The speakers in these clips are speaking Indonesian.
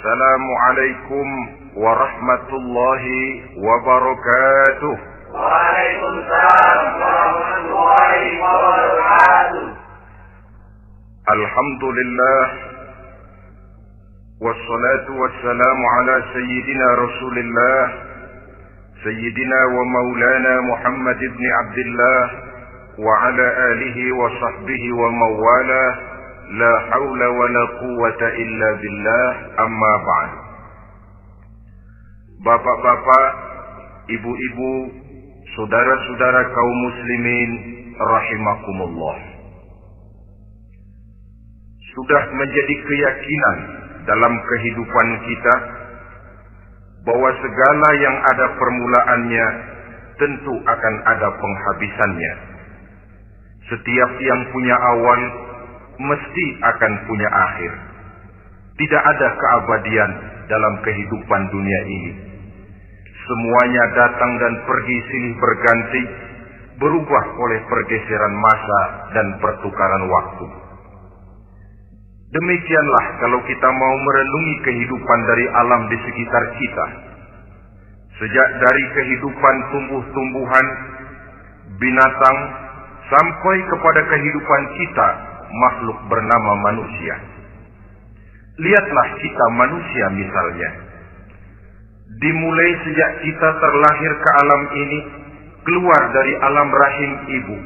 Assalamualaikum warahmatullahi wabarakatuh. Waalaikumsalam warahmatullahi wabarakatuh. Alhamdulillah wassalatu wassalamu ala sayyidina Rasulillah sayyidina wa maulana Muhammad ibn Abdullah wa ala alihi wa sahbihi wa mawala. La haula wa la quwwata illa billah, amma ba'd. Bapak-bapak, ibu-ibu, saudara-saudara kaum muslimin rahimakumullah. Sudah menjadi keyakinan dalam kehidupan kita bahwa segala yang ada permulaannya tentu akan ada penghabisannya. Setiap yang punya awal mesti akan punya akhir. Tidak ada keabadian dalam kehidupan dunia ini. Semuanya datang dan pergi silih berganti, berubah oleh pergeseran masa dan pertukaran waktu. Demikianlah kalau kita mau merenungi kehidupan dari alam di sekitar kita. Sejak dari kehidupan tumbuh-tumbuhan, binatang, sampai kepada kehidupan kita, makhluk bernama manusia. Lihatlah kita manusia misalnya. Dimulai sejak kita terlahir ke alam ini, keluar dari alam rahim ibu,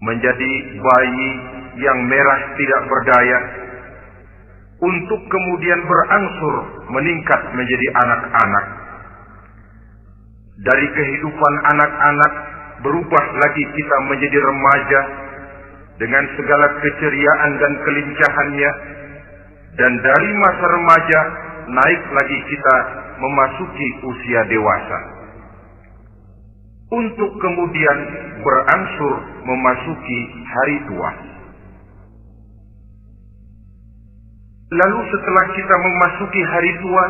menjadi bayi yang merah tidak berdaya, untuk kemudian berangsur meningkat menjadi anak-anak. Dari kehidupan anak-anak berubah lagi kita menjadi remaja, dengan segala keceriaan dan kelincahannya, dan dari masa remaja naik lagi kita memasuki usia dewasa, untuk kemudian berangsur memasuki hari tua. Lalu setelah kita memasuki hari tua,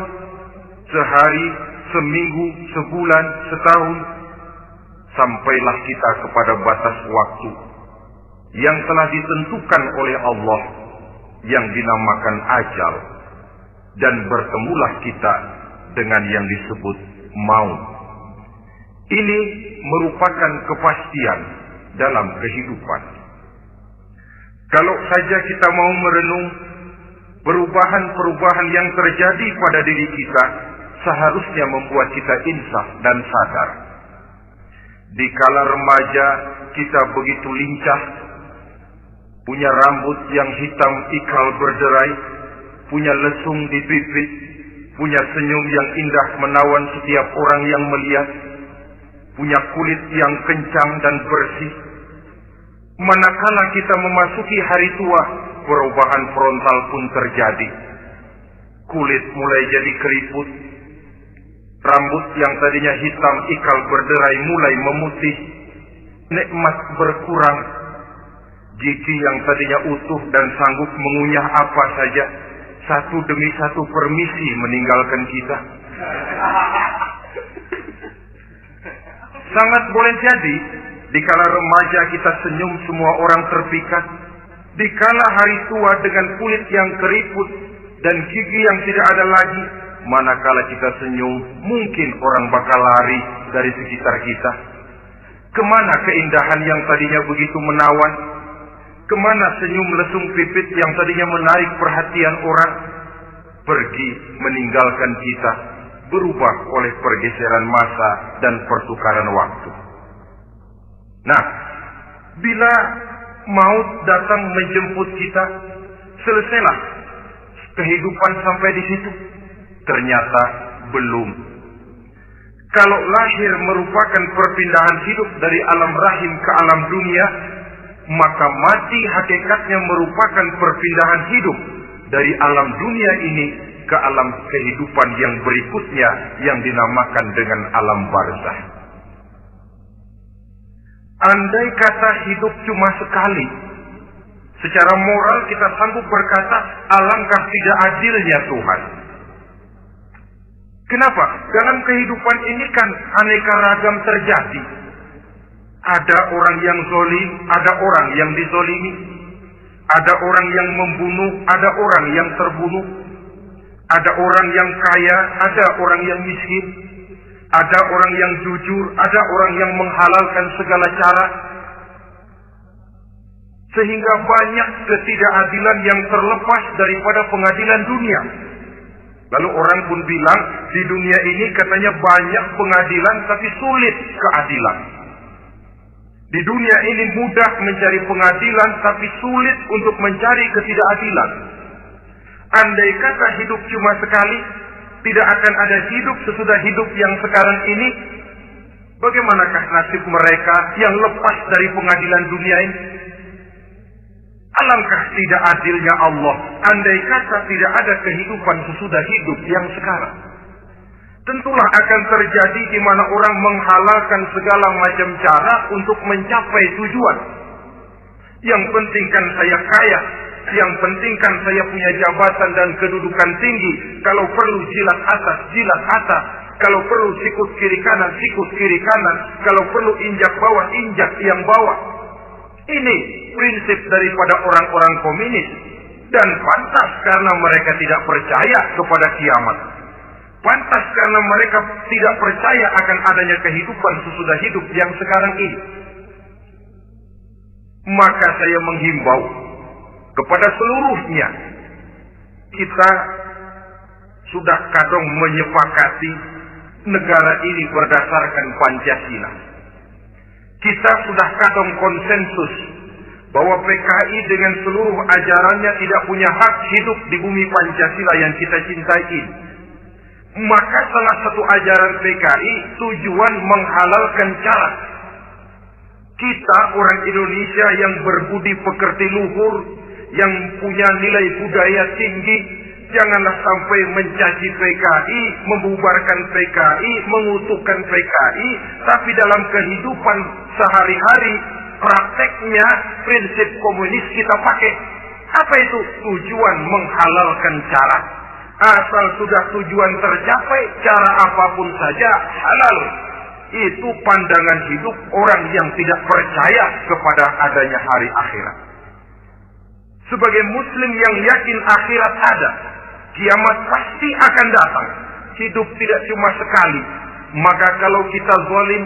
sehari, seminggu, sebulan, setahun, sampailah kita kepada batas waktu yang telah ditentukan oleh Allah, yang dinamakan ajal, dan bertemulah kita dengan yang disebut maut. Ini merupakan kepastian dalam kehidupan. Kalau saja kita mau merenung perubahan-perubahan yang terjadi pada diri kita, seharusnya membuat kita insaf dan sadar. Di kala remaja kita begitu lincah, punya rambut yang hitam ikal berderai, punya lesung di pipi, punya senyum yang indah menawan setiap orang yang melihat, punya kulit yang kencang dan bersih. Manakala kita memasuki hari tua, perubahan frontal pun terjadi. Kulit mulai jadi keriput, rambut yang tadinya hitam ikal berderai mulai memutih, nikmat berkurang. Gigi yang tadinya utuh dan sanggup mengunyah apa saja, satu demi satu permisi meninggalkan kita. Sangat boleh jadi, dikala remaja kita senyum semua orang terpikat. Dikala hari tua dengan kulit yang keriput dan gigi yang tidak ada lagi, manakala kita senyum, mungkin orang bakal lari dari sekitar kita. Kemana keindahan yang tadinya begitu menawan? Kemana senyum lesung pipit yang tadinya menarik perhatian orang? Pergi meninggalkan kita, berubah oleh pergeseran masa dan pertukaran waktu. Nah, bila maut datang menjemput kita, selesailah kehidupan sampai di situ? Ternyata belum. Kalau lahir merupakan perpindahan hidup dari alam rahim ke alam dunia, maka mati hakikatnya merupakan perpindahan hidup dari alam dunia ini ke alam kehidupan yang berikutnya, yang dinamakan dengan alam barzakh. Andai kata hidup cuma sekali, secara moral kita sanggup berkata, alangkah tidak adilnya Tuhan. Kenapa? Dalam kehidupan ini kan aneka ragam terjadi. Ada orang yang zalim, ada orang yang dizalimi. Ada orang yang membunuh, ada orang yang terbunuh. Ada orang yang kaya, ada orang yang miskin. Ada orang yang jujur, ada orang yang menghalalkan segala cara. Sehingga banyak ketidakadilan yang terlepas daripada pengadilan dunia. Lalu orang pun bilang, di dunia ini katanya banyak pengadilan tapi sulit keadilan. Di dunia ini mudah mencari pengadilan tapi sulit untuk mencari ketidakadilan. Andai kata hidup cuma sekali, tidak akan ada hidup sesudah hidup yang sekarang ini. Bagaimanakah nasib mereka yang lepas dari pengadilan dunia ini? Alangkah tidak adilnya Allah, andai kata tidak ada kehidupan sesudah hidup yang sekarang. Tentulah akan terjadi di mana orang menghalalkan segala macam cara untuk mencapai tujuan. Yang penting kan saya kaya, yang penting kan saya punya jabatan dan kedudukan tinggi. Kalau perlu jilat atas, kalau perlu sikut kiri kanan, kalau perlu injak bawah, injak yang bawah. Ini prinsip daripada orang-orang komunis. Dan pantas karena mereka tidak percaya kepada kiamat. Pantas karena mereka tidak percaya akan adanya kehidupan sesudah hidup yang sekarang ini. Maka saya menghimbau kepada seluruhnya, kita sudah kadang menyepakati negara ini berdasarkan Pancasila. Kita sudah kadang konsensus bahwa PKI dengan seluruh ajarannya tidak punya hak hidup di bumi Pancasila yang kita cintai ini. Maka salah satu ajaran PKI tujuan menghalalkan cara. Kita orang Indonesia yang berbudi pekerti luhur, yang punya nilai budaya tinggi, janganlah sampai mencaci PKI, membubarkan PKI, mengutukkan PKI, tapi dalam kehidupan sehari-hari prakteknya prinsip komunis kita pakai. Apa itu? Tujuan menghalalkan cara. Asal sudah tujuan tercapai, cara apapun saja halal. Itu pandangan hidup orang yang tidak percaya kepada adanya hari akhirat. Sebagai muslim yang yakin akhirat ada, kiamat pasti akan datang. Hidup tidak cuma sekali. Maka kalau kita zalim,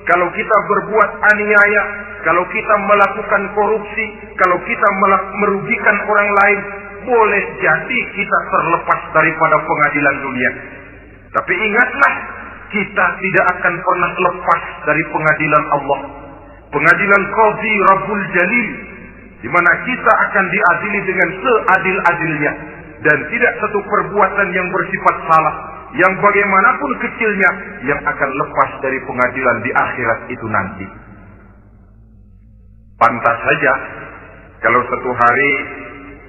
kalau kita berbuat aniaya, kalau kita melakukan korupsi, kalau kita merugikan orang lain, boleh jadi kita terlepas daripada pengadilan dunia. Tapi ingatlah, kita tidak akan pernah lepas dari pengadilan Allah. Pengadilan Qadhi Rabbul Jalil, di mana kita akan diadili dengan seadil-adilnya. Dan tidak satu perbuatan yang bersifat salah, yang bagaimanapun kecilnya, yang akan lepas dari pengadilan di akhirat itu nanti. Pantas saja kalau satu hari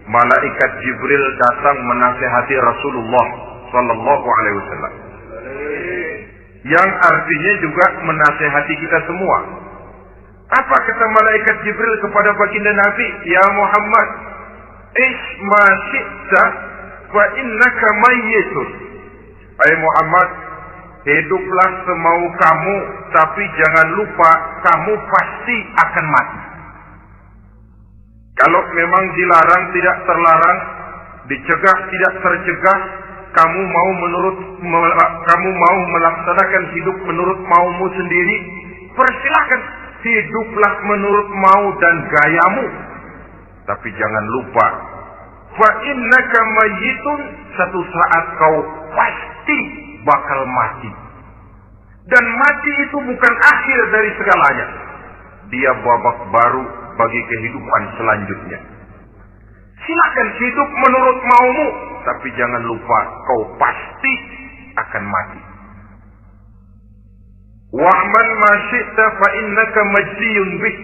malaikat Jibril datang menasihati Rasulullah Sallallahu Alaihi Wasallam, yang artinya juga menasihati kita semua. Apa kata malaikat Jibril kepada baginda Nabi? Ya Muhammad, ish ma syi'ta fa innaka mayyitun. Hai Muhammad, hiduplah semau kamu, tapi jangan lupa kamu pasti akan mati. Kalau memang dilarang tidak terlarang, dicegah tidak tercegah, kamu mau melaksanakan hidup menurut maumu sendiri, persilahkan, hiduplah menurut mau dan gayamu. Tapi jangan lupa, fa innaka mayyitun, satu saat kau pasti bakal mati. Dan mati itu bukan akhir dari segalanya. Dia babak baru bagi kehidupan selanjutnya. Silakan hidup menurut maumu, tapi jangan lupa kau pasti akan mati. Wa'mal ma syi'ta fa innaka majziyun bih.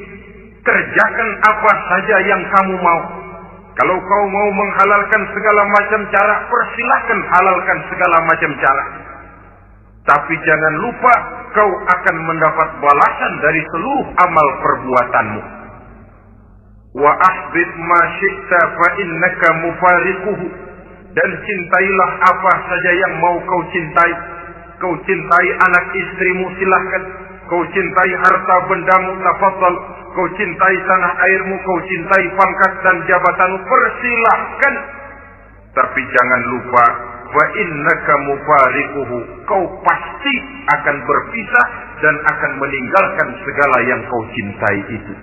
Kerjakan apa saja yang kamu mau. Kalau kau mau menghalalkan segala macam cara, persilahkan halalkan segala macam cara. Tapi jangan lupa kau akan mendapat balasan dari seluruh amal perbuatanmu. Wa ahbib ma syi'ta fa innaka mufariquhu. Dan cintailah apa saja yang mau kau cintai. Kau cintai anak istrimu, silahkan. Kau cintai harta bendamu, tafadhal. Kau cintai tanah airmu, kau cintai pangkat dan jabatanmu, persilahkan. Tapi jangan lupa fa innaka mufariquhu, kau pasti akan berpisah dan akan meninggalkan segala yang kau cintai itu.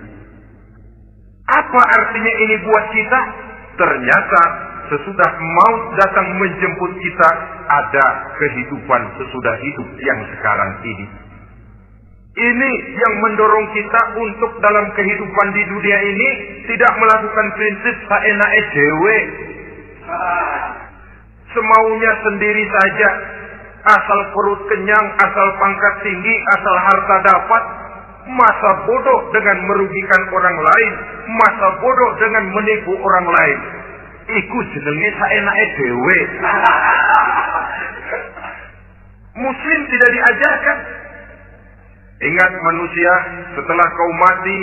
Apa artinya ini buat kita? Ternyata sesudah maut datang menjemput kita, ada kehidupan sesudah hidup yang sekarang ini. Ini yang mendorong kita untuk dalam kehidupan di dunia ini tidak melakukan prinsip saenake dhewe, semaunya sendiri saja, asal perut kenyang, asal pangkat tinggi, asal harta dapat. Masa bodoh dengan merugikan orang lain, masa bodoh dengan menipu orang lain. Iku jenenge saenake dhewe. Muslim tidak diajarkan. Ingat manusia, setelah kau mati,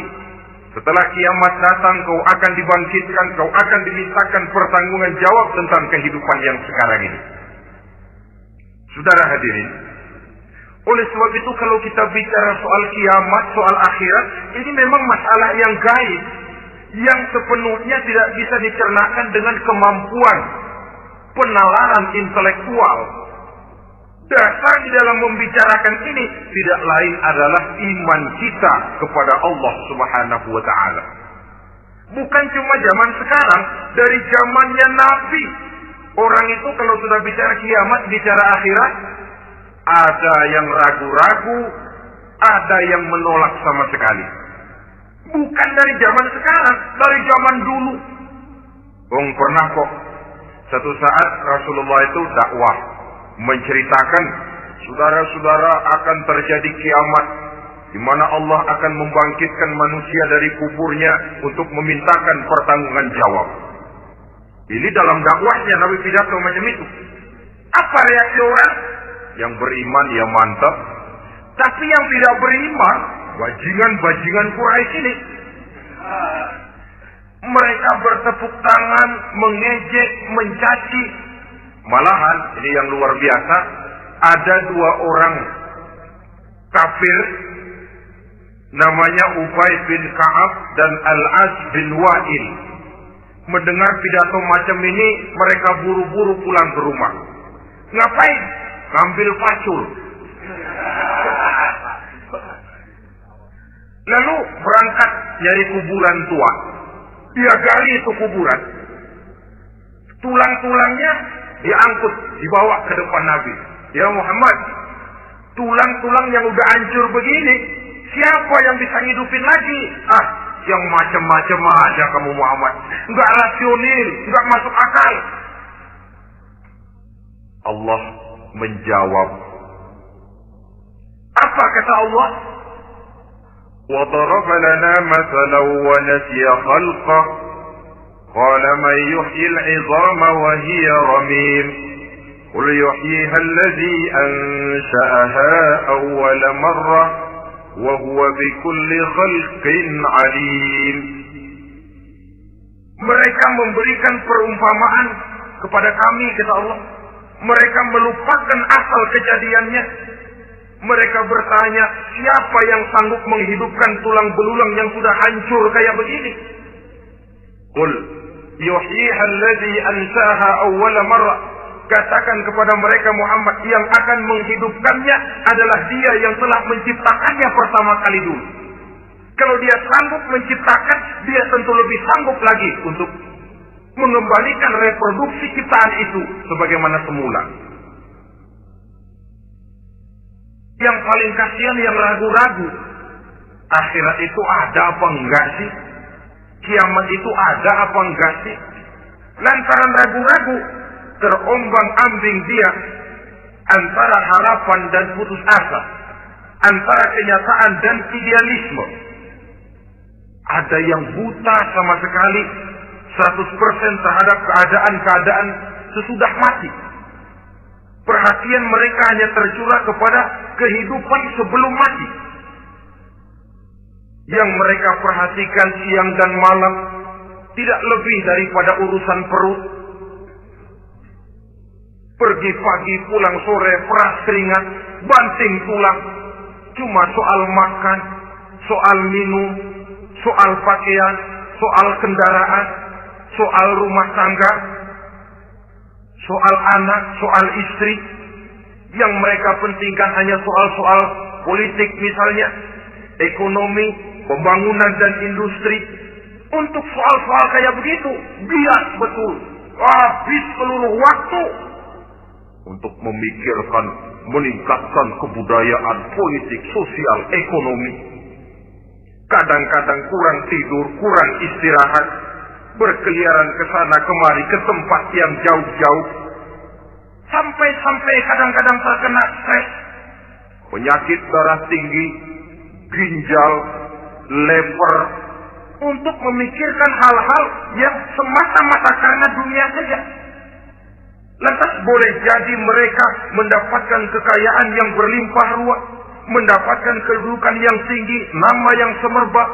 setelah kiamat datang, kau akan dibangkitkan, kau akan dimintakan pertanggungan jawab tentang kehidupan yang sekarang ini. Saudara hadirin, oleh sebab itu kalau kita bicara soal kiamat, soal akhirat, ini memang masalah yang gaib, yang sepenuhnya tidak bisa dicernakan dengan kemampuan penalaran intelektual. Dasar di dalam membicarakan ini tidak lain adalah iman kita kepada Allah Subhanahu wa Ta'ala. Bukan cuma zaman sekarang, dari zamannya Nabi, orang itu kalau sudah bicara kiamat, bicara akhirat, ada yang ragu-ragu, ada yang menolak sama sekali. Bukan dari zaman sekarang, dari zaman dulu. Pernah kok satu saat Rasulullah itu dakwah menceritakan, saudara-saudara, akan terjadi kiamat di mana Allah akan membangkitkan manusia dari kuburnya untuk memintakan pertanggungan jawab. Ini dalam dakwahnya Nabi pidato macam itu. Apa reaksi orang? Yang beriman ya mantap, tapi yang tidak beriman, bajingan-bajingan Quraisy ini, mereka bertepuk tangan, mengejek, mencaci. Malahan ini yang luar biasa, ada dua orang kafir namanya Ubay bin Ka'ab dan Al-As bin Wa'il. Mendengar pidato macam ini, mereka buru-buru pulang ke rumah. Ngapain? Ngambil pacul. Lalu berangkat nyari kuburan tua. Dia gali itu kuburan. Tulang-tulangnya diangkut, dibawa ke depan Nabi. Ya Muhammad, tulang-tulang yang udah hancur begini, siapa yang bisa ngidupin lagi? Yang macam-macam aja kamu Muhammad. Enggak rasional, enggak masuk akal. Allah menjawab. Apa kata Allah? وَضَرَبَ لَنَا مَثَلًا وَنَسِيَ خَلْقَهُ قَالَ مَنْ يُحْيِي الْعِظَامَ وَهِيَ رَمِيمٌ قُلْ يُحْيِيهَا الَّذِي أَنشَأَهَا أَوَّلَ مَرَّةٍ وَهُوَ بِكُلِّ خَلْقٍ عَلِيمٌ. Mereka memberikan perumpamaan kepada kami, kata Allah. Mereka melupakan asal kejadiannya. Mereka bertanya, siapa yang sanggup menghidupkan tulang belulang yang sudah hancur kayak begini? Qul yuhyiha alladhi ansaha awwala marrah. Katakan kepada mereka Muhammad, yang akan menghidupkannya adalah Dia yang telah menciptakannya pertama kali dulu. Kalau Dia sanggup menciptakan, Dia tentu lebih sanggup lagi untuk mengembalikan reproduksi ciptaan itu sebagaimana semula. Yang paling kasihan yang ragu-ragu, akhirat itu ada apa enggak sih? Kiamat itu ada apa enggak sih? Lantaran ragu-ragu, terombang-ambing dia antara harapan dan putus asa, antara kenyataan dan idealisme. Ada yang buta sama sekali 100% terhadap keadaan-keadaan sesudah mati. Perhatian mereka hanya tercurah kepada kehidupan sebelum mati. Yang mereka perhatikan siang dan malam tidak lebih daripada urusan perut. Pergi pagi, pulang sore, peras keringat, banting tulang. Cuma soal makan, soal minum, soal pakaian, soal kendaraan, soal rumah tangga, soal anak, soal istri. Yang mereka pentingkan hanya soal-soal politik misalnya, ekonomi, pembangunan dan industri. Untuk soal-soal kayak begitu, bias betul. Habis seluruh waktu untuk memikirkan, meningkatkan kebudayaan, politik, sosial, ekonomi. Kadang-kadang kurang tidur, kurang istirahat, berkeliaran ke sana kemari ke tempat yang jauh-jauh. Sampai kadang-kadang terkena stres, penyakit darah tinggi, ginjal, lever, untuk memikirkan hal-hal yang semata-mata karena dunia saja. Lantas boleh jadi mereka mendapatkan kekayaan yang berlimpah ruah, mendapatkan kedudukan yang tinggi, nama yang semerbak,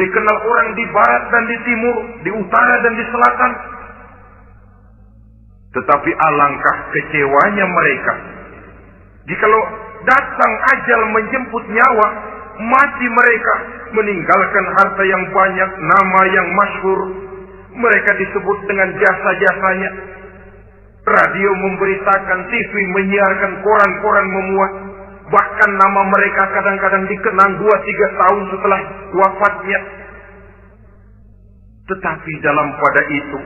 dikenal orang di barat dan di timur, di utara dan di selatan. Tetapi alangkah kecewanya mereka jikalau datang ajal menjemput nyawa, mati mereka, meninggalkan harta yang banyak, nama yang masyhur. Mereka disebut dengan jasa-jasanya. Radio memberitakan, TV menyiarkan, koran-koran memuat. Bahkan nama mereka kadang-kadang dikenang 2-3 tahun setelah wafatnya. Tetapi dalam pada itu,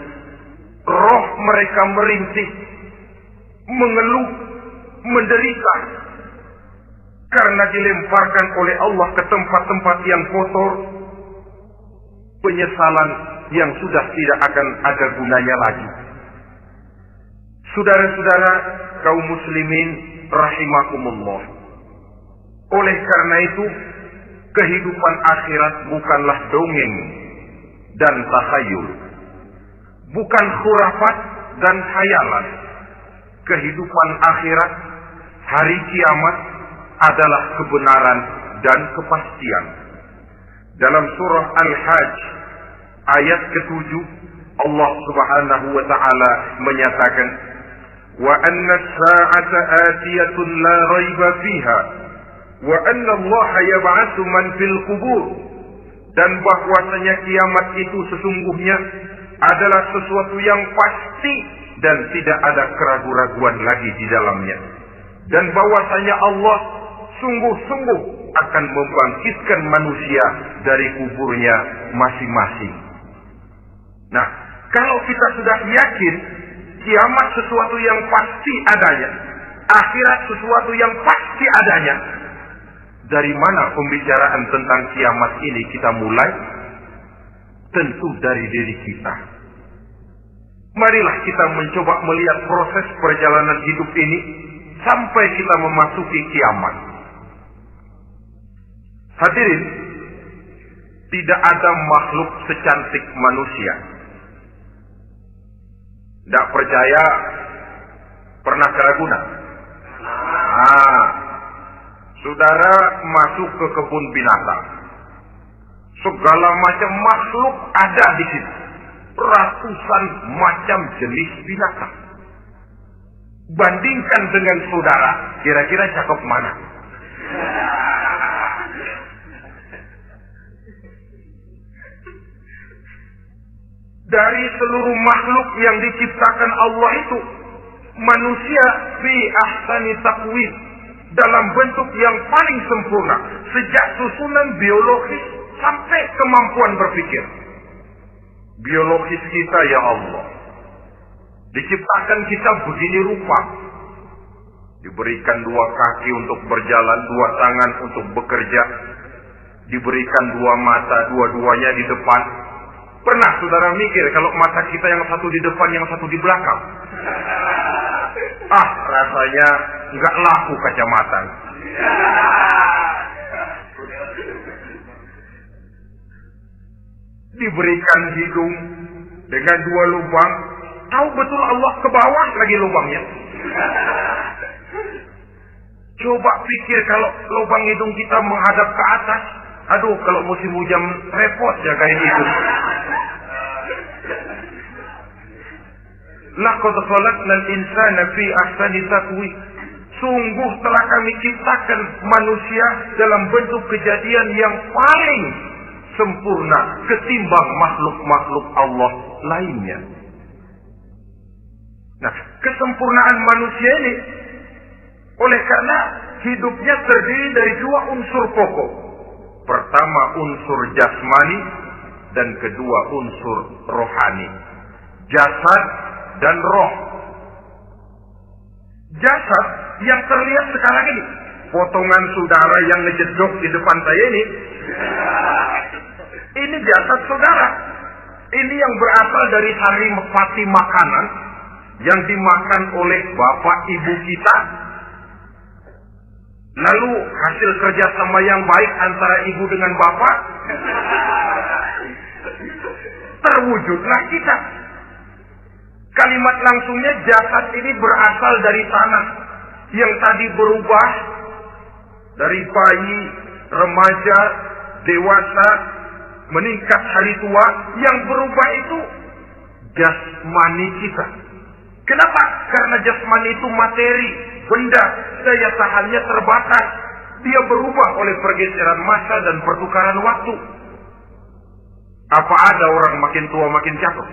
roh mereka merintih, mengeluh, menderita, karena dilemparkan oleh Allah ke tempat-tempat yang kotor. Penyesalan yang sudah tidak akan ada gunanya lagi. Saudara-saudara kaum muslimin rahimakumullah. Oleh karena itu, kehidupan akhirat bukanlah dongeng dan takhayul, bukan khurafat dan khayalan. Kehidupan akhirat, hari kiamat, adalah kebenaran dan kepastian. Dalam surah Al-Hajj ayat ke-7, Allah Subhanahu wa taala menyatakan, "Wa anna as-sa'ata atiyatun la raiba fiha, wa anna Allah yab'atsu man fil qubur." Dan bahwasanya kiamat itu sesungguhnya adalah sesuatu yang pasti dan tidak ada keraguan-raguan lagi di dalamnya. Dan bahwasanya Allah sungguh-sungguh akan membangkitkan manusia dari kuburnya masing-masing. Nah, kalau kita sudah yakin kiamat sesuatu yang pasti adanya, akhirat sesuatu yang pasti adanya, dari mana pembicaraan tentang kiamat ini kita mulai? Tentu dari diri kita. Marilah kita mencoba melihat proses perjalanan hidup ini sampai kita memasuki kiamat. Hadirin, tidak ada makhluk secantik manusia. Tidak percaya, pernah ke Ragunan? Saudara masuk ke kebun binatang. Segala macam makhluk ada di situ. Ratusan macam jenis binatang. Bandingkan dengan saudara, kira-kira cakep mana? Dari seluruh makhluk yang diciptakan Allah itu, manusia fi ahsani taqwim, dalam bentuk yang paling sempurna, sejak susunan biologis sampai kemampuan berpikir. Biologis kita, ya Allah, diciptakan kita begini rupa. Diberikan 2 kaki untuk berjalan, 2 tangan untuk bekerja. Diberikan 2 mata, dua-duanya di depan. Pernah saudara mikir kalau mata kita yang satu di depan, yang satu di belakang? Rasanya nggak laku kacamata. Diberikan hidung dengan 2 lubang. Tahu betul Allah ke bawah lagi lubangnya. Coba pikir kalau lubang hidung kita menghadap ke atas. Aduh, kalau musim hujan repot jagain itu. Laqad khalaqnal insana fi ahsani taqwim. Sungguh telah kami ciptakan manusia dalam bentuk kejadian yang paling sempurna ketimbang makhluk-makhluk Allah lainnya. Nah, kesempurnaan manusia ini oleh karena hidupnya terdiri dari dua unsur pokok. Pertama unsur jasmani dan kedua unsur rohani. Jasad dan roh. Jasad yang terlihat sekarang ini, potongan saudara yang ngejedok di depan saya ini jasad saudara. Ini yang berasal dari saripati makanan yang dimakan oleh bapak ibu kita. Lalu hasil kerjasama yang baik antara ibu dengan bapak, terwujudlah kita. Kalimat langsungnya jasad ini berasal dari tanah yang tadi berubah dari bayi, remaja, dewasa, meningkat hari tua. Yang berubah itu jasmani kita. Kenapa? Karena jasmani itu materi, benda, daya tahannya terbatas. Dia berubah oleh pergeseran masa dan pertukaran waktu. Apa ada orang makin tua makin cakep?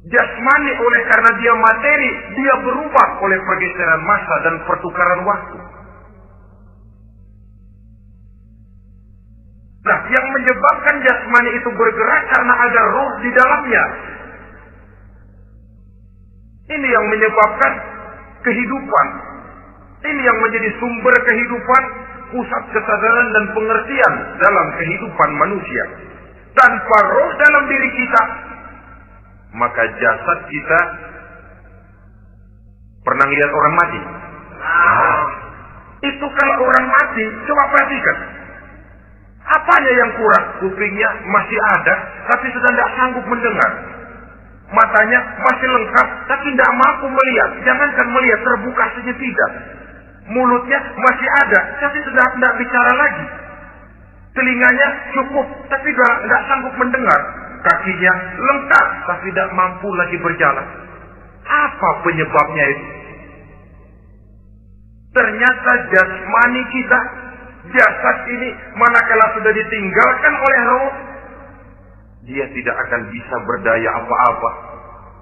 Jasmani oleh karena dia materi, dia berubah oleh pergeseran masa dan pertukaran waktu. Nah, yang menyebabkan jasmani itu bergerak karena ada roh di dalamnya. Ini yang menyebabkan kehidupan. Ini yang menjadi sumber kehidupan, pusat kesadaran dan pengertian dalam kehidupan manusia. Tanpa roh dalam diri kita, maka jasad kita pernah lihat orang mati. Itu kalau orang mati, coba perhatikan. Apanya yang kurang? Kupingnya masih ada, tapi sudah tidak sanggup mendengar. Matanya masih lengkap, tapi tidak mampu melihat. Jangankan melihat, terbuka saja tidak. Mulutnya masih ada, tapi sudah tidak bicara lagi. Telinganya cukup, tapi sudah tidak sanggup mendengar. Kakinya lengkap, tapi tidak mampu lagi berjalan. Apa penyebabnya itu? Ternyata jasmani kita, jasad ini, manakala sudah ditinggalkan oleh roh, dia tidak akan bisa berdaya apa-apa.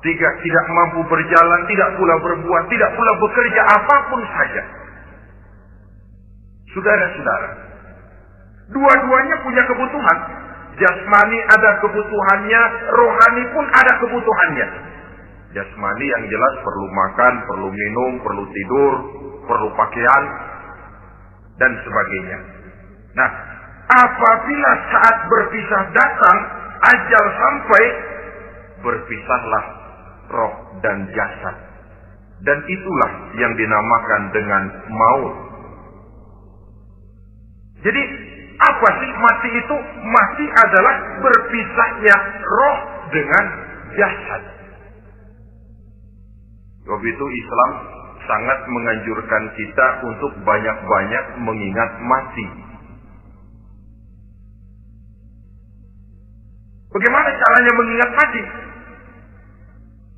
Tidak mampu berjalan, tidak pula berbuat, tidak pula bekerja apapun saja. Saudara-saudara, dua-duanya punya kebutuhan. Jasmani ada kebutuhannya, rohani pun ada kebutuhannya. Jasmani yang jelas perlu makan, perlu minum, perlu tidur, perlu pakaian, dan sebagainya. Nah, apabila saat berpisah datang, ajal sampai, berpisahlah roh dan jasad. Dan itulah yang dinamakan dengan maut. Jadi, apa sih mati itu? Mati adalah berpisahnya roh dengan jasad. Sebab itu Islam sangat menganjurkan kita untuk banyak-banyak mengingat mati. Bagaimana caranya mengingat mati?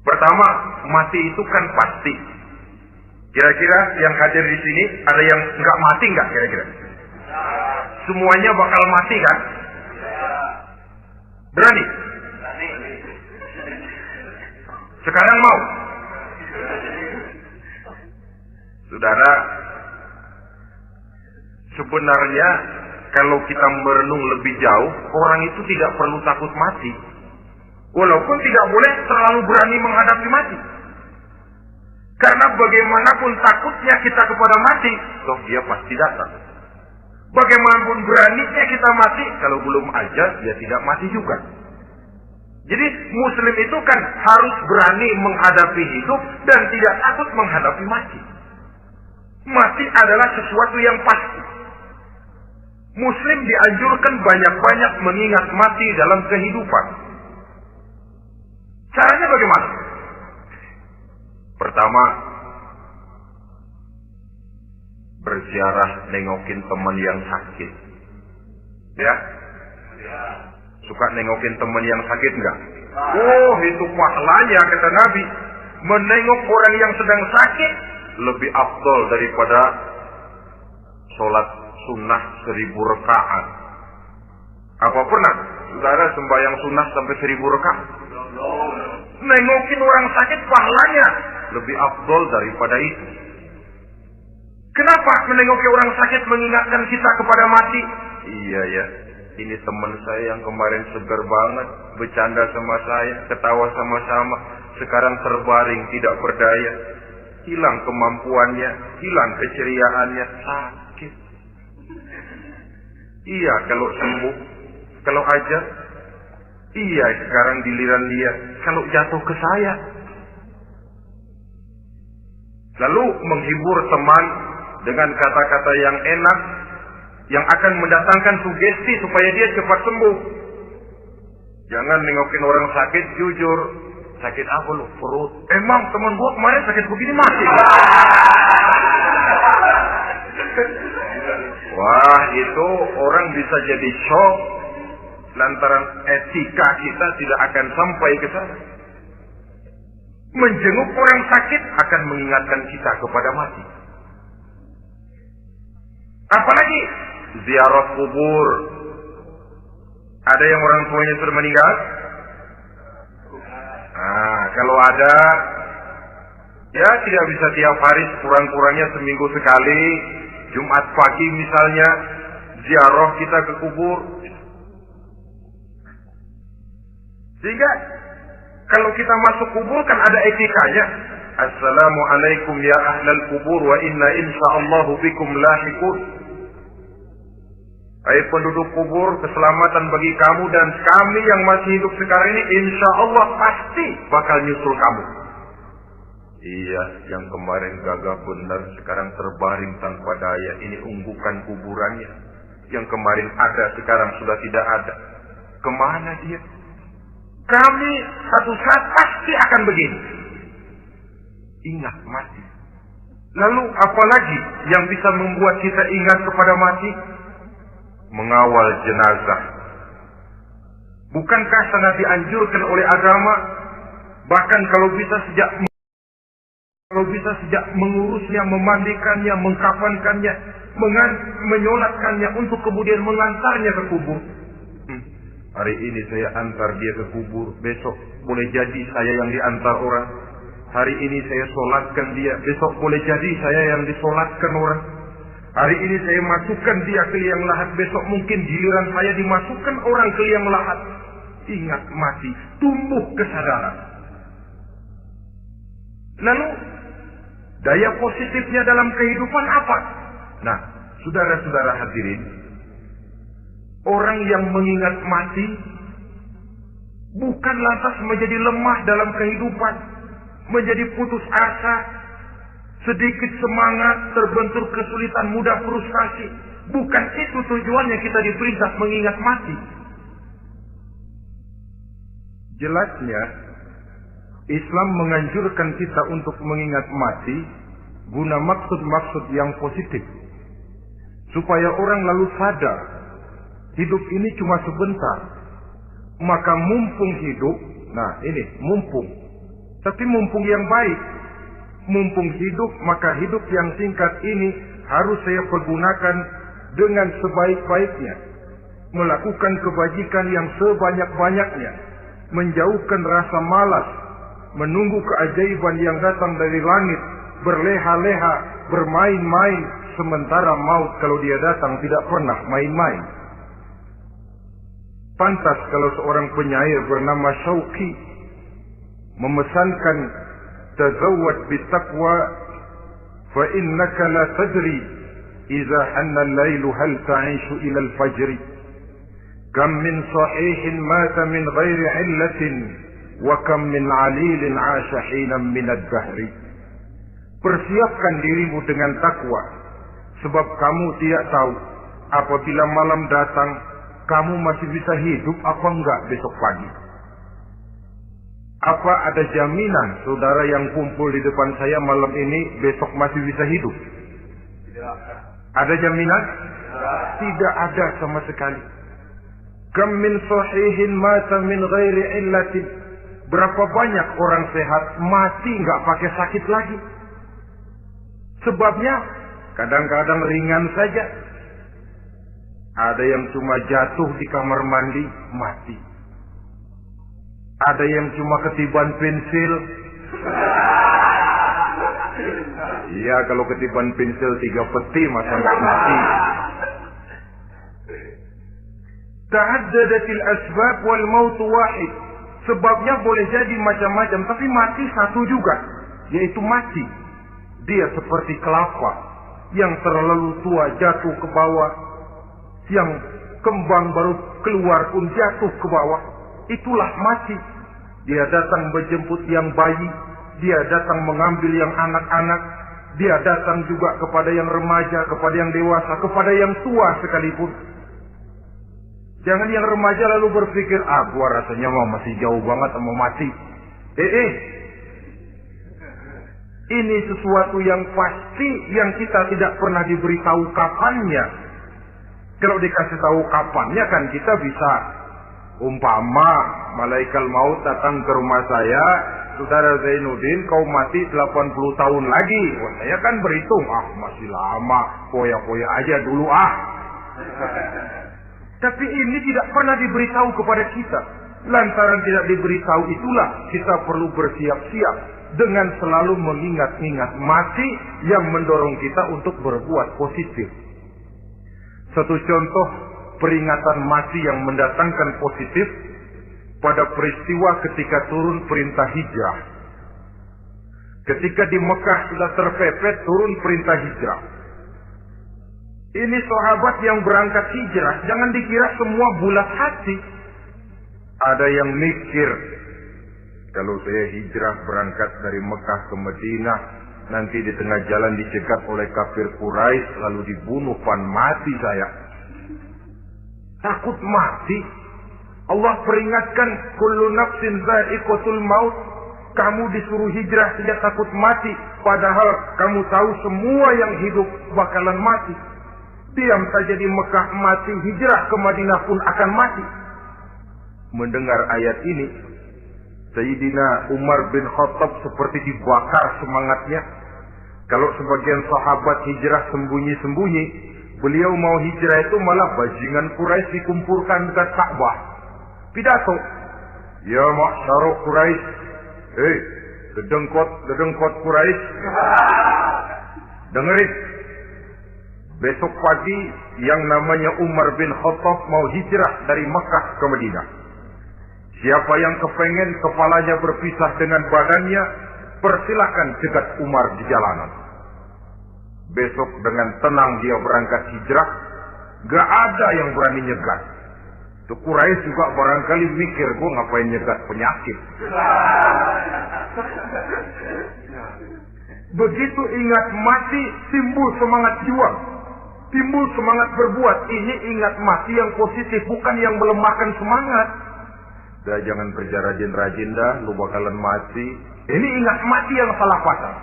Pertama, mati itu kan pasti. Kira-kira yang hadir di sini ada yang nggak mati nggak kira-kira? Semuanya bakal mati kan? Berani? Sekarang mau? Saudara, sebenarnya kalau kita merenung lebih jauh, orang itu tidak perlu takut mati. Walaupun tidak boleh terlalu berani menghadapi mati. Karena bagaimanapun takutnya kita kepada mati, toh dia pasti datang. Bagaimanapun beraninya kita mati, kalau belum ajal, dia tidak mati juga. Jadi Muslim itu kan harus berani menghadapi hidup dan tidak takut menghadapi mati. Mati adalah sesuatu yang pasti. Muslim dianjurkan banyak-banyak mengingat mati dalam kehidupan. Caranya bagaimana? Pertama, berziarah nengokin teman yang sakit. Ya? Suka nengokin teman yang sakit enggak? Oh, itu pahalanya kata Nabi. Menengok orang yang sedang sakit lebih afdol daripada sholat sunnah 1000 rakaat. Apa pernah saudara sembahyang sunnah sampai 1000 rakaat? Nengokin orang sakit pahalanya lebih afdol daripada itu. Kenapa menengoki orang sakit mengingatkan kita kepada mati? Iya ya, ini teman saya yang kemarin segar banget, bercanda sama saya, ketawa sama-sama, sekarang terbaring tidak berdaya, hilang kemampuannya, hilang keceriaannya, sakit. Iya kalau sembuh, kalau aja, iya sekarang giliran dia, kalau jatuh ke saya. Lalu menghibur teman dengan kata-kata yang enak, yang akan mendatangkan sugesti supaya dia cepat sembuh. Jangan nengokin orang sakit, jujur. Sakit apa lu? Perut. Emang teman gua kemarin sakit begini mati. Wah, itu orang bisa jadi shock lantaran etika kita tidak akan sampai ke sana. Menjenguk orang sakit akan mengingatkan kita kepada mati. Apalagi ziarah kubur. Ada yang orang tuanya sudah meninggal? Nah, kalau ada, ya tidak bisa tiap hari, kurang-kurangnya seminggu sekali, Jumat pagi misalnya, ziarah kita ke kubur. Sehingga kalau kita masuk kubur kan ada etikanya. Assalamualaikum ya ahlal kubur wa inna insyaallahu bikum lahiqun. Hai penduduk kubur, keselamatan bagi kamu dan kami yang masih hidup sekarang ini insyaallah pasti bakal nyusul kamu. Iya, yang kemarin gagah benar sekarang terbaring tanpa daya, ini unggukan kuburannya. Yang kemarin ada sekarang sudah tidak ada. Kemana dia? Kami satu saat pasti akan begini. Ingat mati. Lalu apalagi yang bisa membuat kita ingat kepada mati? Mengawal jenazah. Bukankah sangat dianjurkan oleh agama? Bahkan kalau bisa sejak mengurusnya, memandikannya, mengkafankannya, menyolatkannya untuk kemudian mengantarnya ke kubur. Hari ini saya antar dia ke kubur, besok boleh jadi saya yang diantar orang. Hari ini saya solatkan dia, besok boleh jadi saya yang disolatkan orang. Hari ini saya masukkan dia ke liang lahat, besok mungkin giliran saya dimasukkan orang ke liang lahat. Ingat mati, tumbuh kesadaran. Lalu daya positifnya dalam kehidupan apa? Nah, saudara-saudara hadirin, orang yang mengingat mati bukan lantas menjadi lemah dalam kehidupan, menjadi putus asa, sedikit semangat, terbentur kesulitan, mudah frustasi. Bukan itu tujuannya kita diperintah mengingat mati. Jelasnya, Islam menganjurkan kita untuk mengingat mati guna maksud-maksud yang positif. Supaya orang lalu sadar, hidup ini cuma sebentar. Maka mumpung hidup, nah ini mumpung. Tapi mumpung yang baik. Mumpung hidup, maka hidup yang singkat ini harus saya pergunakan dengan sebaik-baiknya. Melakukan kebajikan yang sebanyak-banyaknya. Menjauhkan rasa malas. Menunggu keajaiban yang datang dari langit. Berleha-leha, bermain-main. Sementara maut kalau dia datang tidak pernah main-main. Pantas kalau seorang penyair bernama Syauqi memesankan tazawwad bittaqwa fa innaka la tadri idza hanna al-lailu hal ta'ishu ila al-fajr kam min sahihin mata min ghairi illatin wa kam min 'alilin 'asha hinan min ad-dahr. Persiapkan dirimu dengan takwa, sebab kamu tidak tahu apabila malam datang kamu masih bisa hidup apa enggak besok pagi. Apa ada jaminan saudara yang kumpul di depan saya malam ini besok masih bisa hidup? Tidak. Ada jaminan? Tidak ada sama sekali. Kam min sahihin mata min ghairi illatin. Berapa banyak orang sehat mati enggak pakai sakit lagi. Sebabnya kadang-kadang ringan saja. Ada yang cuma jatuh di kamar mandi, mati. Ada yang cuma ketiban pensil. Iya, kalau ketiban pensil 3 peti masa nggak mati. Ta'addadatil asbab wal maut wahid. Sebabnya boleh jadi macam-macam, tapi mati satu juga, yaitu mati. Dia seperti kelapa yang terlalu tua jatuh ke bawah, yang kembang baru keluar pun jatuh ke bawah. Itulah mati. Dia datang menjemput yang bayi, dia datang mengambil yang anak-anak, dia datang juga kepada yang remaja, kepada yang dewasa, kepada yang tua sekalipun. Jangan yang remaja lalu berpikir, gua rasanya masih jauh banget sama mati. Ini sesuatu yang pasti yang kita tidak pernah diberitahu kapannya. Kalau dikasih tahu kapannya kan kita bisa, umpama malaikat maut datang ke rumah saya, saudara Zainuddin, kau mati 80 tahun lagi. Wah, saya kan berhitung, masih lama, poya-poya aja dulu Tapi ini tidak pernah diberitahu kepada kita. Lantaran tidak diberitahu itulah kita perlu bersiap-siap dengan selalu mengingat-ingat mati yang mendorong kita untuk berbuat positif. Satu contoh peringatan mati yang mendatangkan positif pada peristiwa ketika turun perintah hijrah. Ketika di Mekah sudah terpepet turun perintah hijrah. Ini sahabat yang berangkat hijrah, jangan dikira semua bulat hati. Ada yang mikir, kalau saya hijrah berangkat dari Mekah ke Madinah, nanti di tengah jalan dicegat oleh kafir Quraisy lalu dibunuh, mati saya. Takut mati. Allah peringatkan, kullu nafsin dha'iqatul maut. Kamu disuruh hijrah tidak takut mati, padahal kamu tahu semua yang hidup bakalan mati. Diam saja di Mekah mati, hijrah ke Madinah pun akan mati. Mendengar ayat ini, Sayyidina Umar bin Khattab seperti dibakar semangatnya. Kalau sebagian sahabat hijrah sembunyi-sembunyi, beliau mau hijrah itu malah bajingan Quraisy dikumpulkan dekat Ka'bah. Pidato, ya ma'syara Quraisy, dedengkot Quraisy, dengerin. Besok pagi yang namanya Umar bin Khattab mau hijrah dari Mekah ke Madinah. Siapa yang kepengen kepalanya berpisah dengan badannya, persilakan cegat Umar di jalanan. Besok dengan tenang dia berangkat hijrah, gak ada yang berani nyegat. Tuh Quraisy juga barangkali mikir, gua ngapain nyegat penyakit. Begitu ingat mati, timbul semangat juang. Timbul semangat berbuat. Ini ingat mati yang positif, bukan yang melemahkan semangat. Dah jangan kerja rajin-rajin dah, lu bakalan mati. Ini ingat mati yang salah pasang.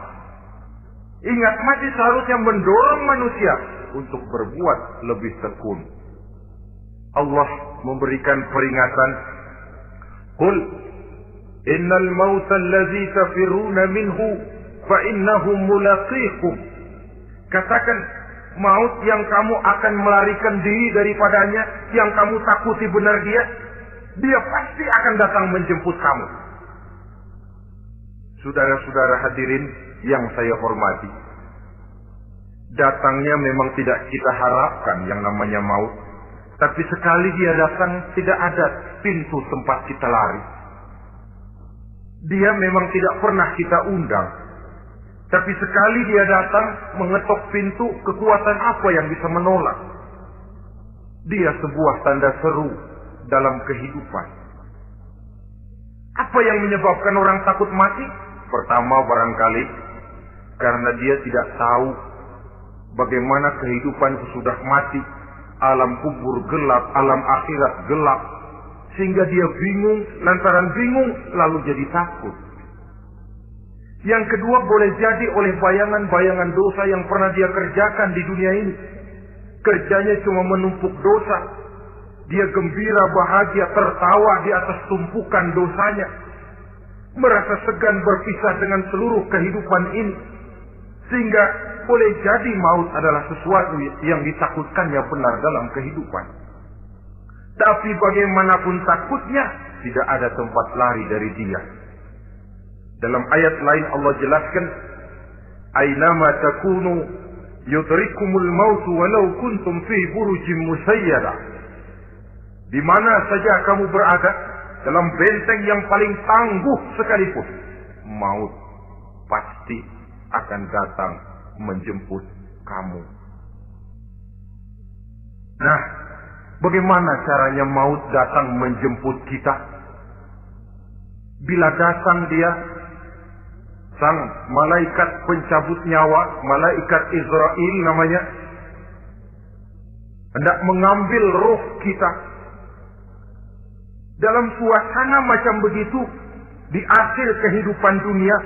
Ingat mati seharusnya mendorong manusia untuk berbuat lebih tekun. Allah memberikan peringatan, Qul innal mauta allazi tafiruna minhu fa innahu mulaqikum. Katakan, maut yang kamu akan melarikan diri daripadanya, yang kamu takuti benar dia pasti akan datang menjemput kamu. Saudara-saudara hadirin yang saya hormati, datangnya memang tidak kita harapkan yang namanya maut. Tapi sekali dia datang, tidak ada pintu tempat kita lari. Dia memang tidak pernah kita undang. Tapi sekali dia datang, mengetok pintu, kekuatan apa yang bisa menolak? Dia sebuah tanda seru dalam kehidupan. Apa yang menyebabkan orang takut mati? Pertama barangkali karena dia tidak tahu bagaimana kehidupan sesudah mati. Alam kubur gelap, alam akhirat gelap. Sehingga dia bingung, lantaran bingung lalu jadi takut. Yang kedua boleh jadi oleh bayangan-bayangan dosa yang pernah dia kerjakan di dunia ini. Kerjanya cuma menumpuk dosa. Dia gembira, bahagia, tertawa di atas tumpukan dosanya. Merasa segan berpisah dengan seluruh kehidupan ini. Sehingga boleh jadi maut adalah sesuatu yang ditakutkannya benar dalam kehidupan. Tapi bagaimanapun takutnya, tidak ada tempat lari dari dia. Dalam ayat lain Allah jelaskan, "Ainama takunu yudrikumul maut walau kuntum fi burujin musayyada." Di mana saja kamu berada, dalam benteng yang paling tangguh sekalipun, maut pasti akan datang menjemput kamu. Nah, bagaimana caranya maut datang menjemput kita? Bila datang dia, sang malaikat pencabut nyawa, malaikat Israel namanya, hendak mengambil roh kita. Dalam suasana macam begitu, di akhir kehidupan dunia,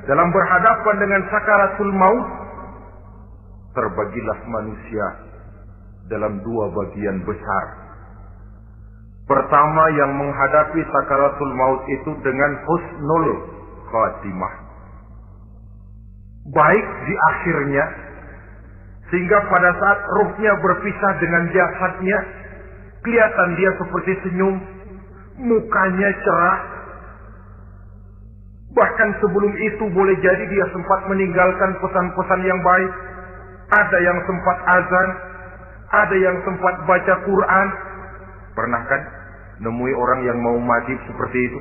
dalam berhadapan dengan sakaratul maut, terbagilah manusia dalam dua bagian besar. Pertama, yang menghadapi sakaratul maut itu dengan husnul khatimah, baik di akhirnya, sehingga pada saat ruhnya berpisah dengan jasadnya, kelihatan dia seperti senyum, mukanya cerah. Bahkan sebelum itu boleh jadi dia sempat meninggalkan pesan-pesan yang baik. Ada yang sempat azan, ada yang sempat baca Quran. Pernah kan nemui orang yang mau mati seperti itu?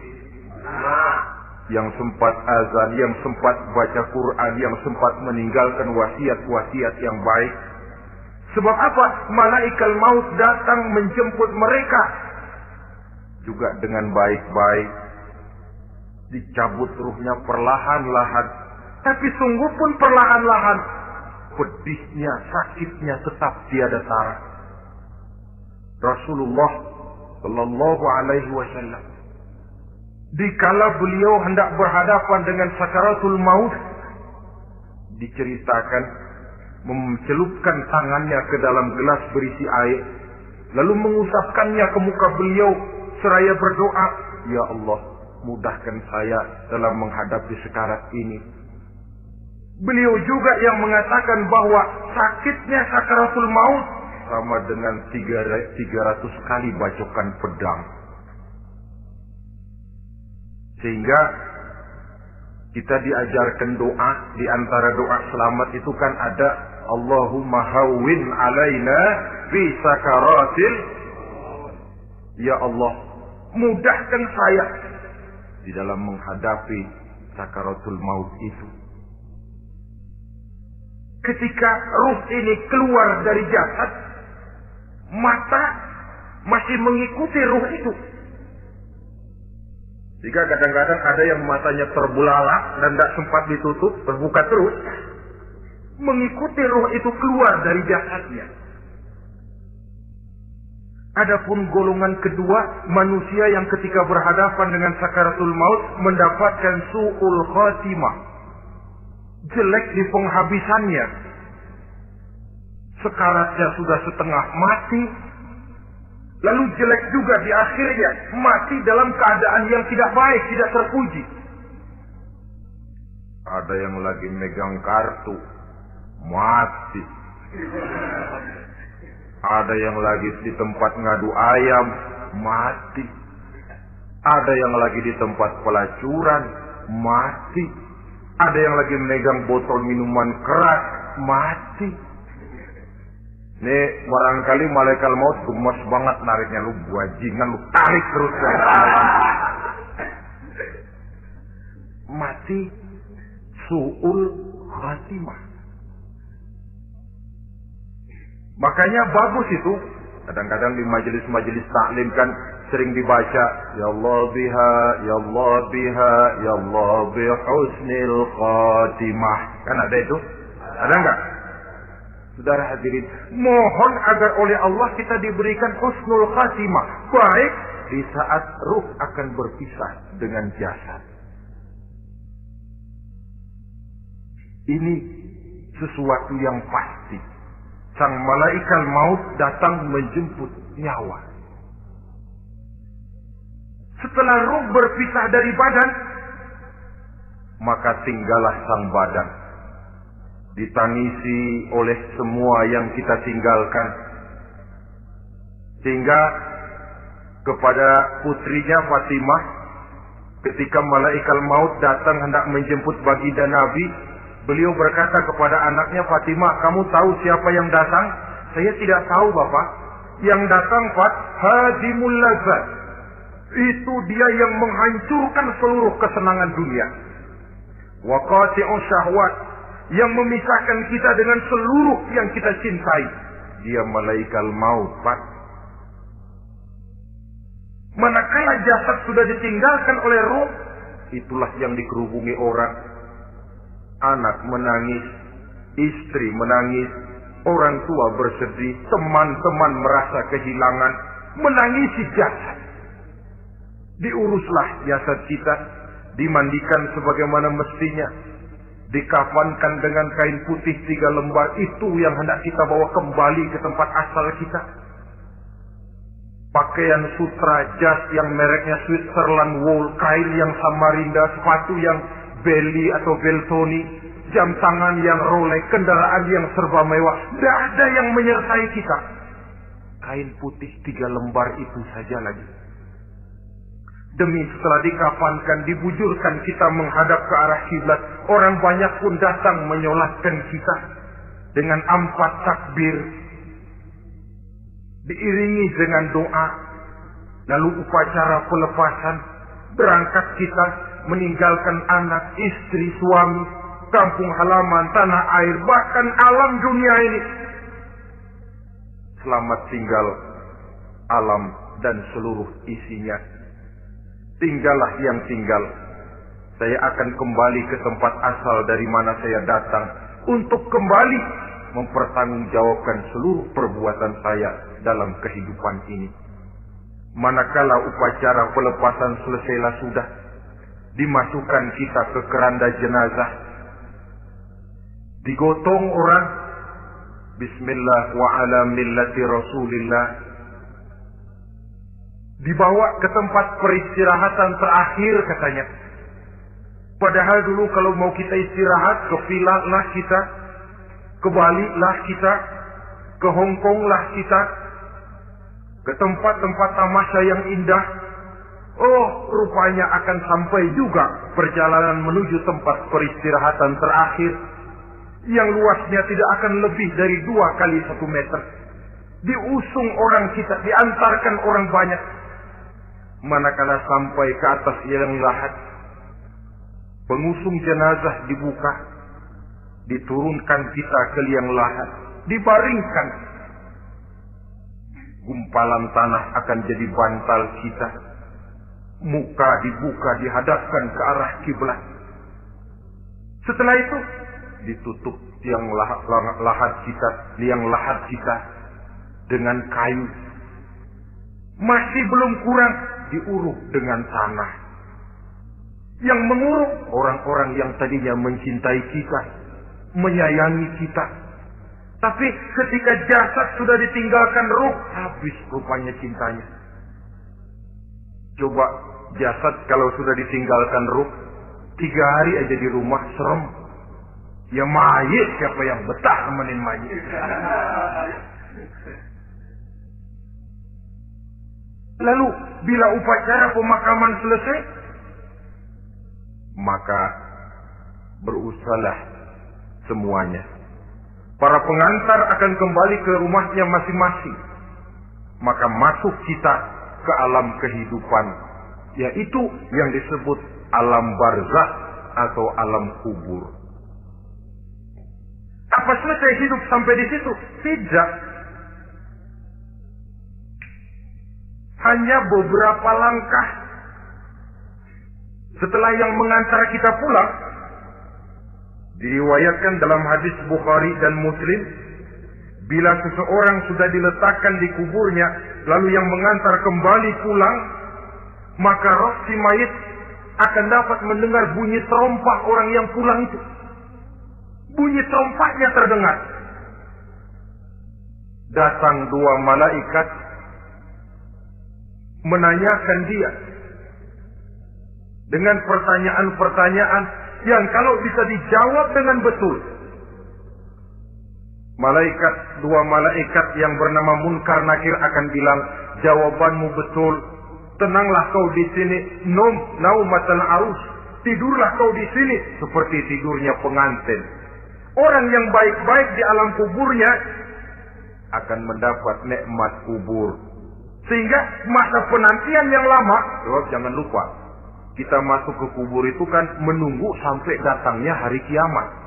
Yang sempat azan, yang sempat baca Quran, yang sempat meninggalkan wasiat-wasiat yang baik. Sebab apa? Malaikat maut datang menjemput mereka juga dengan baik-baik. Dicabut ruhnya perlahan-lahan, tapi sungguh pun perlahan-lahan. Pedihnya, sakitnya tetap tiada tara. Rasulullah Sallallahu Alaihi Wasallam, dikala beliau hendak berhadapan dengan sakaratul maut, diceritakan mencelupkan tangannya ke dalam gelas berisi air, lalu mengusapkannya ke muka beliau seraya berdoa, "Ya Allah, mudahkan saya dalam menghadapi sekarat ini." Beliau juga yang mengatakan bahwa sakitnya sakaratul maut sama dengan 300 kali bacokan pedang. Sehingga kita diajarkan doa, di antara doa selamat itu kan ada, Allahumma hawwin alaina fi sakaratil, ya Allah, mudahkan saya di dalam menghadapi sakaratul maut itu. Ketika ruh ini keluar dari jasad, mata masih mengikuti ruh itu. Jika kadang-kadang ada yang matanya terbelalak dan tidak sempat ditutup, terbuka terus, mengikuti ruh itu keluar dari jasadnya. Adapun golongan kedua, manusia yang ketika berhadapan dengan sakaratul maut mendapatkan su'ul khatimah, jelek di penghabisannya. Sekaratnya sudah setengah mati, lalu jelek juga di akhirnya, mati dalam keadaan yang tidak baik, tidak terpuji. Ada yang lagi megang kartu, mati. Ada yang lagi di tempat ngadu ayam, mati. Ada yang lagi di tempat pelacuran, mati. Ada yang lagi megang botol minuman keras, mati. Nih barangkali malaikat maut gemes banget nariknya, lu bajingan, lu tarik terus. Mati su'ul khatimah. Makanya bagus itu. Kadang-kadang di majelis-majelis taklim kan sering dibaca, ya Allah biha, ya Allah biha, ya Allah bihusnil khatimah. Kan ada itu? Ada enggak? Saudara hadirin, mohon agar oleh Allah kita diberikan husnul khatimah, baik di saat ruh akan berpisah dengan jasad. Ini sesuatu yang pasti. Sang malaikat maut datang menjemput nyawa. Setelah ruh berpisah dari badan, maka tinggallah sang badan. ditangisi oleh semua yang kita tinggalkan, sehingga kepada putrinya Fatimah, ketika malaikat maut datang hendak menjemput baginda Nabi, beliau berkata kepada anaknya, Fatimah, kamu tahu siapa yang datang? Saya tidak tahu, Bapak. Yang datang, hadimul lazat. Itu dia yang menghancurkan seluruh kesenangan dunia. Wa qati'us syahwat, yang memisahkan kita dengan seluruh yang kita cintai. Dia malaikat maut, Pak. Manakala jasad sudah ditinggalkan oleh roh, itulah yang dikerubungi orang. Anak menangis, istri menangis, orang tua bersedih, teman-teman merasa kehilangan, menangisi jasad. Diuruslah jasad kita, dimandikan sebagaimana mestinya, dikafankan dengan kain putih 3 lembar, itu yang hendak kita bawa kembali ke tempat asal kita. Pakaian sutra, jas yang mereknya Switzerland wool, kain yang Samarinda, sepatu yang Belly atau Beltoni, jam tangan yang Rolex, kendaraan yang serba mewah, tidak ada yang menyertai kita. Kain putih 3 lembar itu saja lagi. Demi setelah dikafankan, dibujurkan kita menghadap ke arah kiblat, orang banyak pun datang menyolatkan kita dengan 4 takbir, diiringi dengan doa, lalu upacara pelepasan, berangkat kita meninggalkan anak, istri, suami, kampung halaman, tanah air, bahkan alam dunia ini. Selamat tinggal alam dan seluruh isinya. Tinggallah yang tinggal. Saya akan kembali ke tempat asal dari mana saya datang, untuk kembali mempertanggungjawabkan seluruh perbuatan saya dalam kehidupan ini. Manakala upacara pelepasan selesailah sudah, dimasukkan kita ke keranda jenazah, digotong orang, bismillah wa ala millati rasulillah, dibawa ke tempat peristirahatan terakhir katanya. Padahal dulu kalau mau kita istirahat, ke villa lah kita, ke Bali lah kita, ke Hong Kong lah kita, ke tempat-tempat tamasya yang indah. Oh, rupanya akan sampai juga perjalanan menuju tempat peristirahatan terakhir, yang luasnya tidak akan lebih dari 2 kali 1 meter. Diusung orang kita, diantarkan orang banyak. Manakala sampai ke atas liang lahat, pengusung jenazah dibuka, diturunkan kita ke liang lahat, dibaringkan. Gumpalan tanah akan jadi bantal kita. Muka dibuka, dihadapkan ke arah kiblat. Setelah itu ditutup liang lahat kita dengan kayu. Masih belum kurang, diuruk dengan tanah. Yang menguruk orang-orang yang tadinya mencintai kita, menyayangi kita. Tapi ketika jasad sudah ditinggalkan ruh, habis rupanya cintanya. Coba jasad kalau sudah ditinggalkan ruh, 3 hari aja di rumah serem. Ya mayit, siapa yang betah nemenin mayit? Lalu bila upacara pemakaman selesai, maka berusahalah semuanya. Para pengantar akan kembali ke rumahnya masing-masing. Maka masuk kita ke alam kehidupan, yaitu yang disebut alam barzakh atau alam kubur. Apa selesai hidup sampai di situ? Tidak. Hanya beberapa langkah setelah yang mengantar kita pulang, diriwayatkan dalam hadis Bukhari dan Muslim, bila seseorang sudah diletakkan di kuburnya, lalu yang mengantar kembali pulang, maka roh si mayit akan dapat mendengar bunyi terompah orang yang pulang itu. Bunyi terompahnya terdengar. Datang 2 malaikat menanyakan dia dengan pertanyaan-pertanyaan yang kalau bisa dijawab dengan betul, Dua malaikat yang bernama Munkar Nakir akan bilang, jawabanmu betul. Tenanglah kau di sini, naumatal arus. Tidurlah kau di sini seperti tidurnya pengantin. Orang yang baik-baik di alam kuburnya akan mendapat nikmat kubur. Sehingga masa penantian yang lama, jangan lupa, kita masuk ke kubur itu kan menunggu sampai datangnya hari kiamat.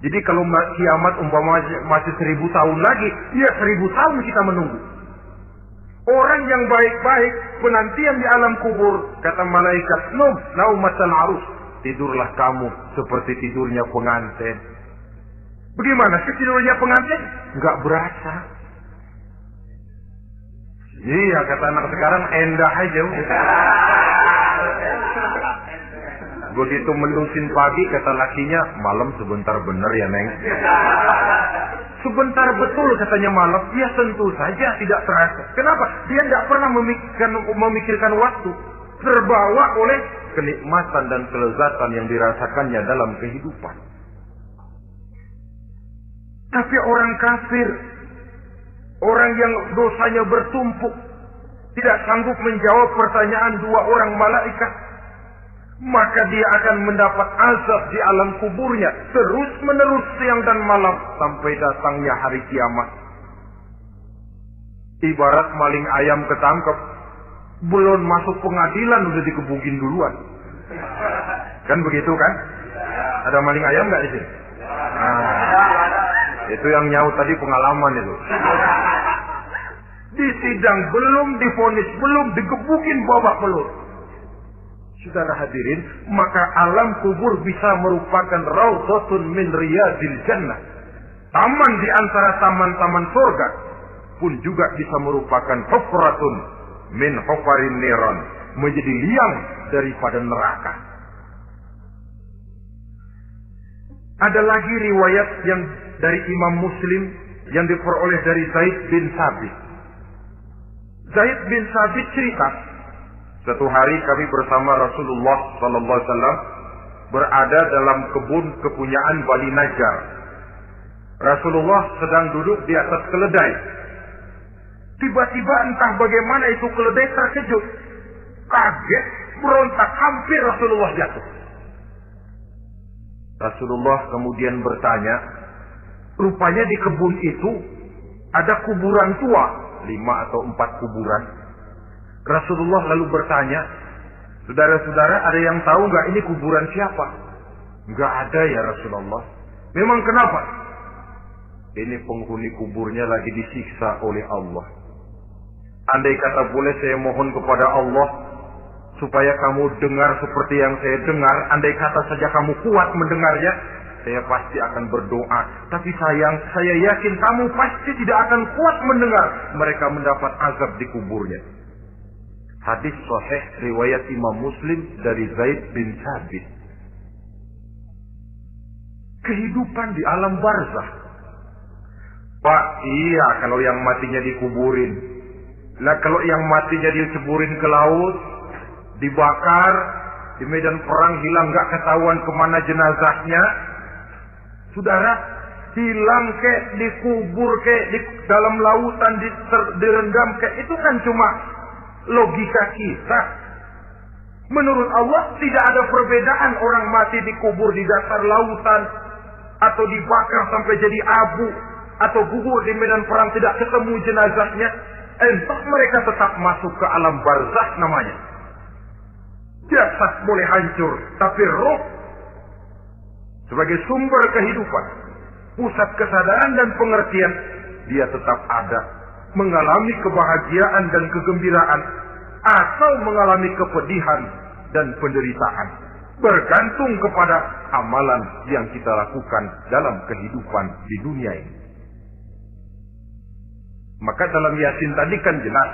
Jadi kalau kiamat umpama masih 1000 tahun lagi, ya 1000 tahun kita menunggu. Orang yang baik-baik penantian di alam kubur, kata malaikat, naumatal arus. Tidurlah kamu seperti tidurnya pengantin. Bagaimana sih tidurnya pengantin? Enggak berasa. Iya, kata anak sekarang, endah aja. Begitu mendusin pagi, kata lakinya, malam sebentar bener ya Neng. Sebentar betul katanya malam. Ya tentu saja tidak terasa. Kenapa? Dia tidak pernah memikirkan waktu. Terbawa oleh kenikmatan dan kelezatan yang dirasakannya dalam kehidupan. Tapi orang kafir, orang yang dosanya bertumpuk, tidak sanggup menjawab pertanyaan dua orang malaikat, maka dia akan mendapat azab di alam kuburnya terus menerus siang dan malam sampai datangnya hari kiamat. Ibarat maling ayam ketangkep, belum masuk pengadilan udah dikebukin duluan. Kan begitu kan? Ada maling ayam nggak di sini? Itu yang nyaut tadi pengalaman itu. Di sidang belum divonis, belum digebukin babak belur. Saudara hadirin, maka alam kubur bisa merupakan raudhatun min riyadil jannah. Taman di antara taman-taman surga pun juga bisa merupakan hufratun min hufarin niran, menjadi liang daripada neraka. Ada lagi riwayat yang dari Imam Muslim yang diperoleh dari Zaid bin Sabit. Zaid bin Sabit cerita, suatu hari kami bersama Rasulullah sallallahu alaihi wasallam berada dalam kebun kepunyaan Bani Najjar. Rasulullah sedang duduk di atas keledai. Tiba-tiba entah bagaimana itu keledai terkejut, kaget, berontak, hampir Rasulullah jatuh. Rasulullah kemudian bertanya, rupanya di kebun itu ada kuburan tua, 5 atau 4 kuburan. Rasulullah lalu bertanya, saudara-saudara ada yang tahu nggak ini kuburan siapa? Nggak ada ya Rasulullah. Memang kenapa? Ini penghuni kuburnya lagi disiksa oleh Allah. Andai kata boleh saya mohon kepada Allah supaya kamu dengar seperti yang saya dengar, andai kata saja kamu kuat mendengarnya, saya pasti akan berdoa. Tapi sayang, saya yakin kamu pasti tidak akan kuat mendengar mereka mendapat azab di kuburnya. Hadis sahih riwayat Imam Muslim dari Zaid bin Sabit. Kehidupan di alam barzakh. Pak, iya kalau yang matinya dikuburin. Lah kalau yang matinya diceburin ke laut, dibakar, di medan perang hilang gak ketahuan kemana jenazahnya. Saudara, hilang kek, dikubur kek, di dalam lautan direndam kek, itu kan cuma logika kita. Menurut Allah tidak ada perbedaan orang mati dikubur di dasar lautan, atau dibakar sampai jadi abu, atau gugur di medan perang tidak ketemu jenazahnya. Entah mereka tetap masuk ke alam barzakh namanya. Jasad boleh hancur, tapi roh sebagai sumber kehidupan, pusat kesadaran dan pengertian, dia tetap ada, mengalami kebahagiaan dan kegembiraan, atau mengalami kepedihan dan penderitaan, bergantung kepada amalan yang kita lakukan dalam kehidupan di dunia ini. Maka dalam Yasin tadi kan jelas,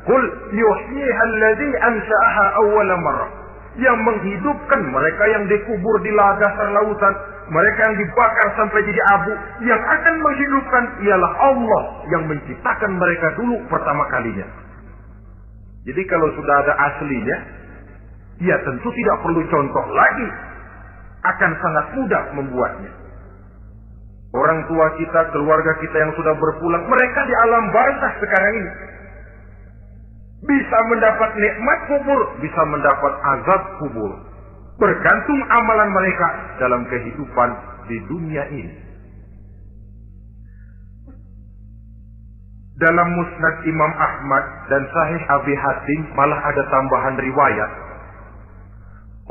Qul yuhyiha alladhi ansha'aha awwala marrah. Yang menghidupkan mereka yang dikubur di dasar lautan, mereka yang dibakar sampai jadi abu, yang akan menghidupkan ialah Allah yang menciptakan mereka dulu pertama kalinya. Jadi kalau sudah ada aslinya, ya tentu tidak perlu contoh lagi, akan sangat mudah membuatnya. Orang tua kita, keluarga kita yang sudah berpulang, mereka di alam barzakh sekarang ini bisa mendapat nikmat kubur, bisa mendapat azab kubur, bergantung amalan mereka dalam kehidupan di dunia ini. Dalam Musnad Imam Ahmad dan Sahih Abi Hatim malah ada tambahan riwayat.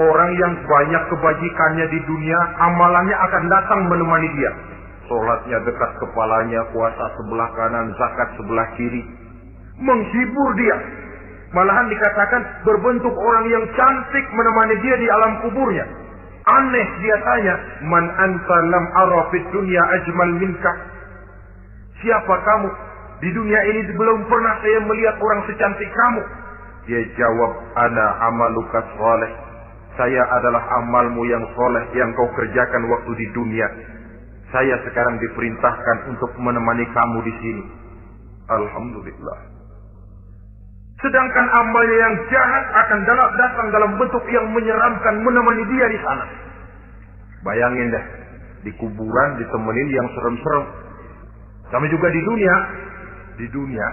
Orang yang banyak kebajikannya di dunia, amalannya akan datang menemani dia. Sholatnya dekat kepalanya, puasa sebelah kanan, zakat sebelah kiri, menghibur dia. Malahan dikatakan berbentuk orang yang cantik menemani dia di alam kuburnya. Aneh dia tanya, man anta lam ara fid dunya ajmal minka? Siapa kamu? Di dunia ini belum pernah saya melihat orang secantik kamu. Dia jawab, ana amaluka sholeh. Saya adalah amalmu yang soleh yang kau kerjakan waktu di dunia. Saya sekarang diperintahkan untuk menemani kamu di sini. Alhamdulillah. Sedangkan amalnya yang jahat akan datang dalam bentuk yang menyeramkan menemani dia di sana. Bayangin deh, di kuburan ditemenin yang serem-serem. Sama juga di dunia. Di dunia,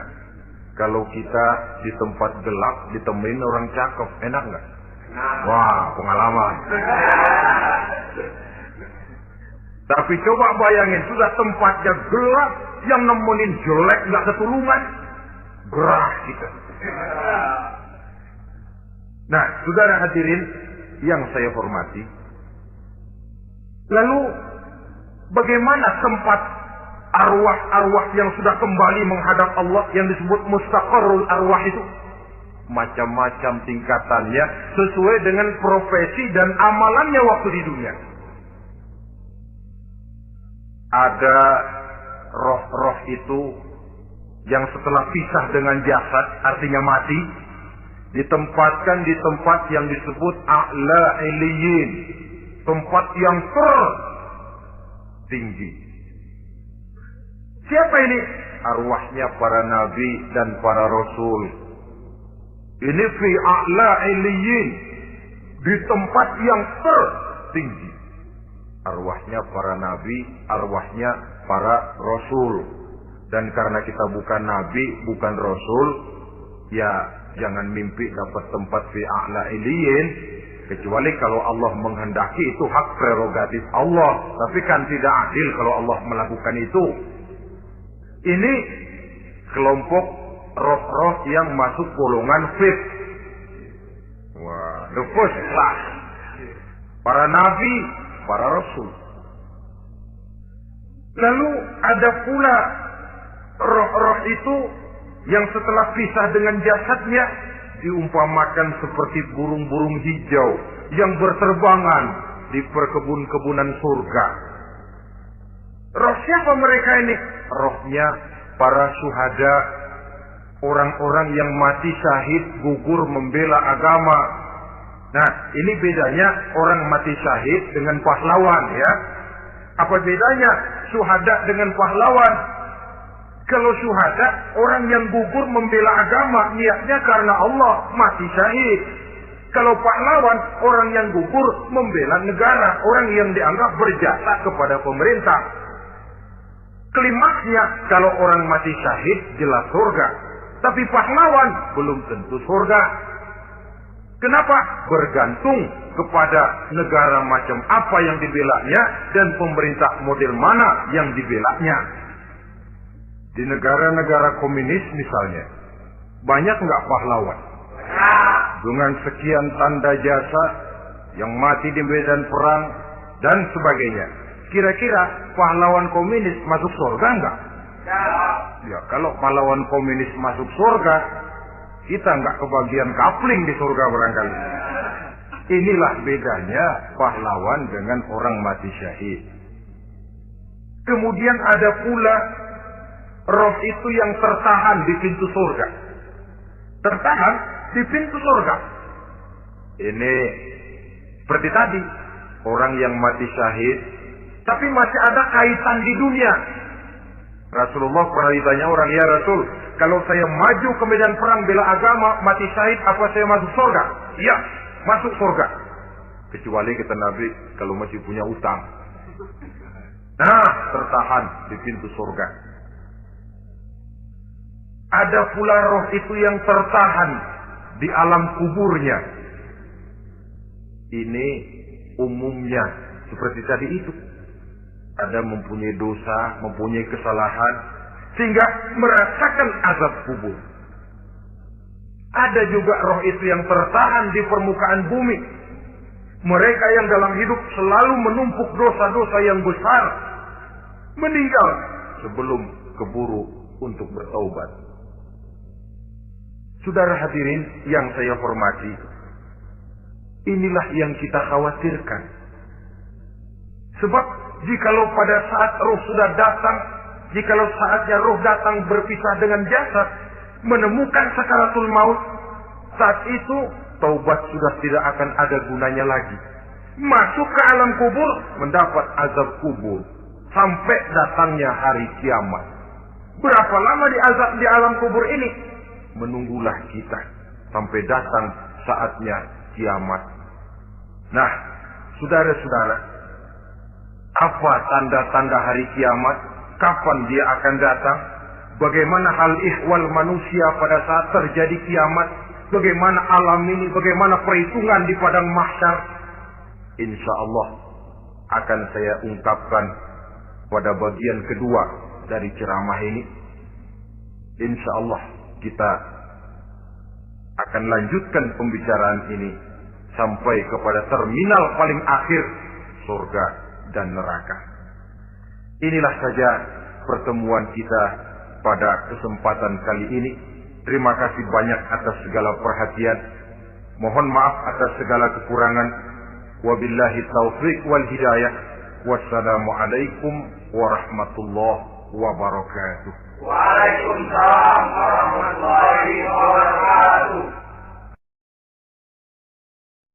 kalau kita di tempat gelap ditemenin orang cakep, enak nggak? Wah, pengalaman. Tapi coba bayangin, sudah tempatnya gelap, yang nemenin jelek nggak ketulungan, gerah kita. Nah, saudara hadirin yang saya hormati, lalu bagaimana tempat arwah-arwah yang sudah kembali menghadap Allah yang disebut mustaqarrul arwah itu? Macam-macam tingkatannya sesuai dengan profesi dan amalannya waktu di dunia. Ada roh-roh itu yang setelah pisah dengan jasad, artinya mati, ditempatkan di tempat yang disebut a'la iliyin, tempat yang tertinggi. Siapa ini? Arwahnya para nabi dan para rasul. Ini fi a'la iliyin, di tempat yang tertinggi. Arwahnya para nabi, arwahnya para rasul. Dan karena kita bukan nabi, bukan rasul, ya jangan mimpi dapat tempat fi a'la iliyin, kecuali kalau Allah menghendaki. Itu hak prerogatif Allah. Tapi kan tidak adil kalau Allah melakukan itu. Ini kelompok roh-roh yang masuk golongan fifth. Wah, the first class. Para nabi, para rasul. Lalu ada pula roh-roh itu yang setelah pisah dengan jasadnya diumpamakan seperti burung-burung hijau yang berterbangan di perkebun-kebunan surga. Roh siapa mereka ini? Rohnya para syuhada, orang-orang yang mati syahid gugur membela agama. Nah, ini bedanya orang mati syahid dengan pahlawan, ya. Apa bedanya syuhada dengan pahlawan? Kalau syuhada, orang yang gugur membela agama, niatnya karena Allah, mati syahid. Kalau pahlawan, orang yang gugur membela negara, orang yang dianggap berjasa kepada pemerintah. Klimaksnya, kalau orang mati syahid, jelas surga. Tapi pahlawan, belum tentu surga. Kenapa? Bergantung kepada negara macam apa yang dibelanya dan pemerintah model mana yang dibelanya. Di negara-negara komunis misalnya, banyak nggak pahlawan? Dengan sekian tanda jasa yang mati di medan perang dan sebagainya. Kira-kira pahlawan komunis masuk surga nggak? Ya, kalau pahlawan komunis masuk surga, kita nggak kebagian kapling di surga barangkali. Inilah bedanya pahlawan dengan orang mati syahid. Kemudian ada pula roh itu yang tertahan di pintu surga. Tertahan di pintu surga. Ini seperti tadi, orang yang mati syahid, tapi masih ada kaitan di dunia. Rasulullah pernah ditanya orang, ya Rasul, kalau saya maju ke medan perang bela agama, mati syahid, apa saya masuk surga? Iya, masuk surga. Kecuali kata Nabi, kalau masih punya utang. Nah, tertahan di pintu surga. Ada pula roh itu yang tertahan di alam kuburnya. Ini umumnya seperti tadi itu. Ada mempunyai dosa, mempunyai kesalahan, sehingga merasakan azab kubur. Ada juga roh itu yang tertahan di permukaan bumi. Mereka yang dalam hidup selalu menumpuk dosa-dosa yang besar, meninggal sebelum keburu untuk bertaubat. Saudara hadirin yang saya hormati, inilah yang kita khawatirkan. Sebab jikalau pada saat roh sudah datang, jikalau saatnya roh datang berpisah dengan jasad, menemukan sakaratul maut, saat itu taubat sudah tidak akan ada gunanya lagi. Masuk ke alam kubur, mendapat azab kubur, sampai datangnya hari kiamat. Berapa lama diazab di alam kubur ini? Menunggulah kita sampai datang saatnya kiamat. Nah, saudara-saudara, apa tanda-tanda hari kiamat? Kapan dia akan datang? Bagaimana hal ihwal manusia pada saat terjadi kiamat? Bagaimana alam ini? Bagaimana perhitungan di padang mahsyar? Insya Allah akan saya ungkapkan pada bagian kedua dari ceramah ini. Insya Allah kita akan lanjutkan pembicaraan ini sampai kepada terminal paling akhir, surga dan neraka. Inilah saja pertemuan kita pada kesempatan kali ini. Terima kasih banyak atas segala perhatian. Mohon maaf atas segala kekurangan. Wabillahi taufiq wal hidayah. Wassalamualaikum warahmatullahi wabarakatuh. Waalaikumsalam.